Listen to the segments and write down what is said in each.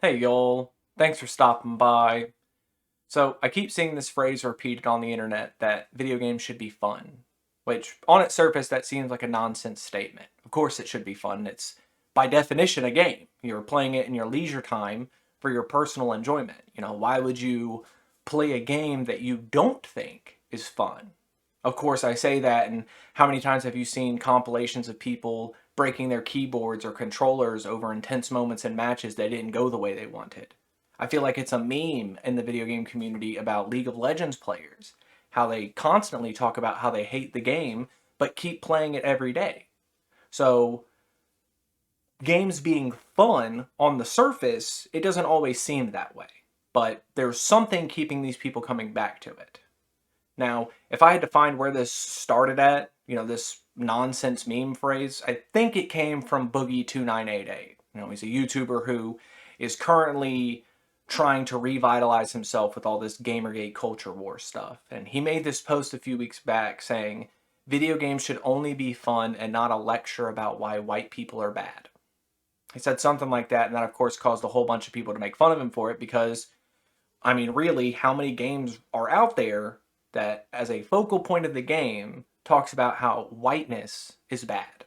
Hey y'all, thanks for stopping by. So, I keep seeing this phrase repeated on the internet that video games should be fun, which on its surface that seems like a nonsense statement. Of course it should be fun. It's by definition a game. You're playing it in your leisure time for your personal enjoyment. Why would you play a game that you don't think is fun? Of course, I say that, and how many times have you seen compilations of people breaking their keyboards or controllers over intense moments in matches that didn't go the way they wanted? I feel like it's a meme in the video game community about League of Legends players, how they constantly talk about how they hate the game, but keep playing it every day. So, games being fun on the surface, it doesn't always seem that way. But there's something keeping these people coming back to it. Now, if I had to find where this started at, this nonsense meme phrase, I think it came from Boogie2988. He's a YouTuber who is currently trying to revitalize himself with all this Gamergate culture war stuff. And he made this post a few weeks back saying, video games should only be fun and not a lecture about why white people are bad. He said something like that, and that of course caused a whole bunch of people to make fun of him for it because, I mean, really, how many games are out there that, as a focal point of the game, talks about how whiteness is bad?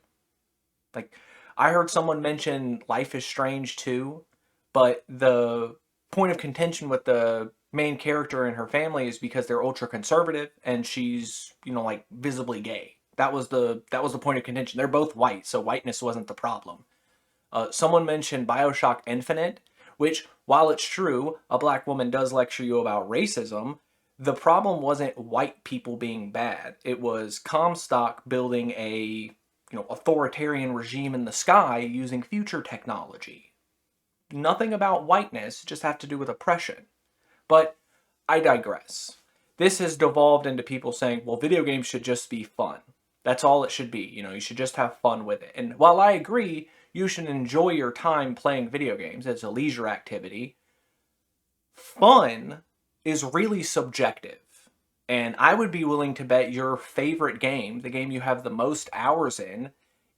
Like, I heard someone mention Life is Strange too, but the point of contention with the main character and her family is because they're ultra conservative and she's, like visibly gay. That was the point of contention. They're both white, so whiteness wasn't the problem. Someone mentioned Bioshock Infinite, which, while it's true, a black woman does lecture you about racism. The problem wasn't white people being bad. It was Comstock building a authoritarian regime in the sky using future technology. Nothing about whiteness, just have to do with oppression. But I digress. This has devolved into people saying, well, video games should just be fun. That's all it should be. You should just have fun with it. And while I agree, you should enjoy your time playing video games as a leisure activity, fun is really subjective. And I would be willing to bet your favorite game, the game you have the most hours in,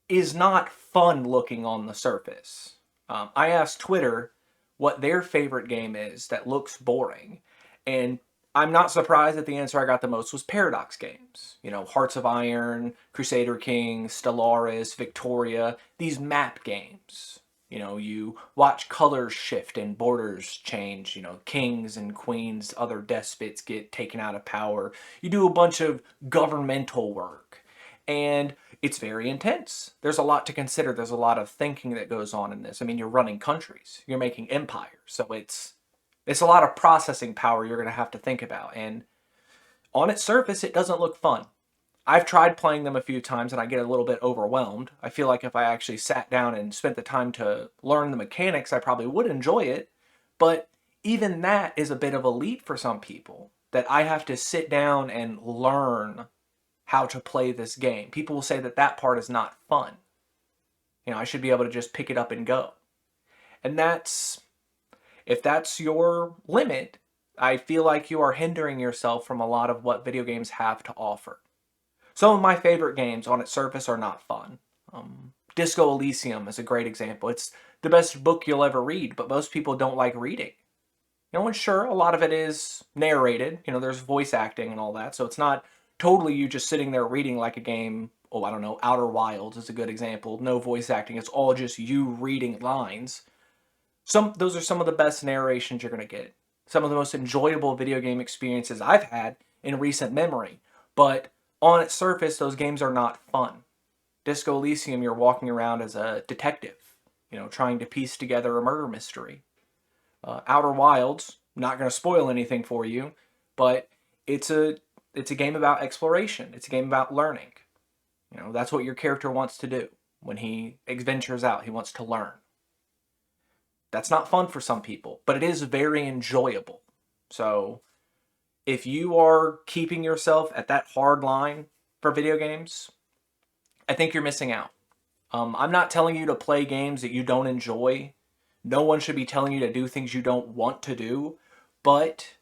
is not fun looking on the surface. I asked Twitter what their favorite game is that looks boring, and I'm not surprised that the answer I got the most was Paradox games. Hearts of Iron, Crusader Kings, Stellaris, Victoria, these map games. You watch colors shift and borders change. Kings and queens, other despots get taken out of power. You do a bunch of governmental work. And it's very intense. There's a lot to consider. There's a lot of thinking that goes on in this. I mean, you're running countries. You're making empires. So it's a lot of processing power you're going to have to think about. And on its surface, it doesn't look fun. I've tried playing them a few times and I get a little bit overwhelmed. I feel like if I actually sat down and spent the time to learn the mechanics, I probably would enjoy it. But even that is a bit of a leap for some people, that I have to sit down and learn how to play this game. People will say that that part is not fun. I should be able to just pick it up and go. And if that's your limit, I feel like you are hindering yourself from a lot of what video games have to offer. Some of my favorite games on its surface are not fun. Disco Elysium is a great example. It's the best book you'll ever read, but most people don't like reading. And sure, a lot of it is narrated. There's voice acting and all that, so it's not totally you just sitting there reading like a game. Oh, I don't know, Outer Wilds is a good example. No voice acting. It's all just you reading lines. Those are some of the best narrations you're going to get. Some of the most enjoyable video game experiences I've had in recent memory. But on its surface, those games are not fun. Disco Elysium, you're walking around as a detective, trying to piece together a murder mystery. Outer Wilds, not going to spoil anything for you, but it's a game about exploration. It's a game about learning. That's what your character wants to do when he ventures out. He wants to learn. That's not fun for some people, but it is very enjoyable. So if you are keeping yourself at that hard line for video games, I think you're missing out. I'm not telling you to play games that you don't enjoy. No one should be telling you to do things you don't want to do, but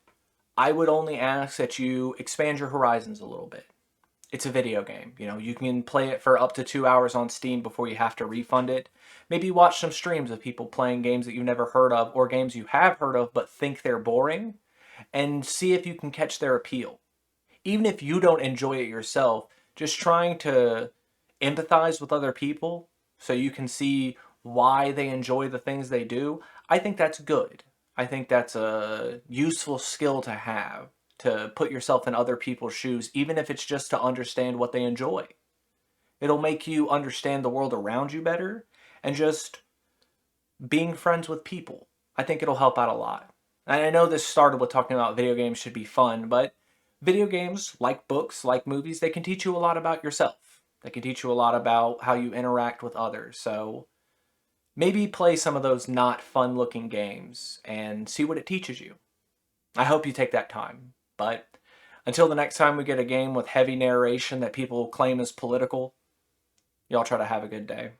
I would only ask that you expand your horizons a little bit. It's a video game. You know, you can play it for up to 2 hours on Steam before you have to refund it. Maybe watch some streams of people playing games that you've never heard of or games you have heard of but think they're boring, and see if you can catch their appeal. Even if you don't enjoy it yourself, just trying to empathize with other people so you can see why they enjoy the things they do, I think that's good. I think that's a useful skill to have, to put yourself in other people's shoes, even if it's just to understand what they enjoy. It'll make you understand the world around you better, and just being friends with people. I think it'll help out a lot. And I know this started with talking about video games should be fun, but video games, like books, like movies, they can teach you a lot about yourself. They can teach you a lot about how you interact with others. So maybe play some of those not fun looking games and see what it teaches you. I hope you take that time. But until the next time we get a game with heavy narration that people claim is political, y'all try to have a good day.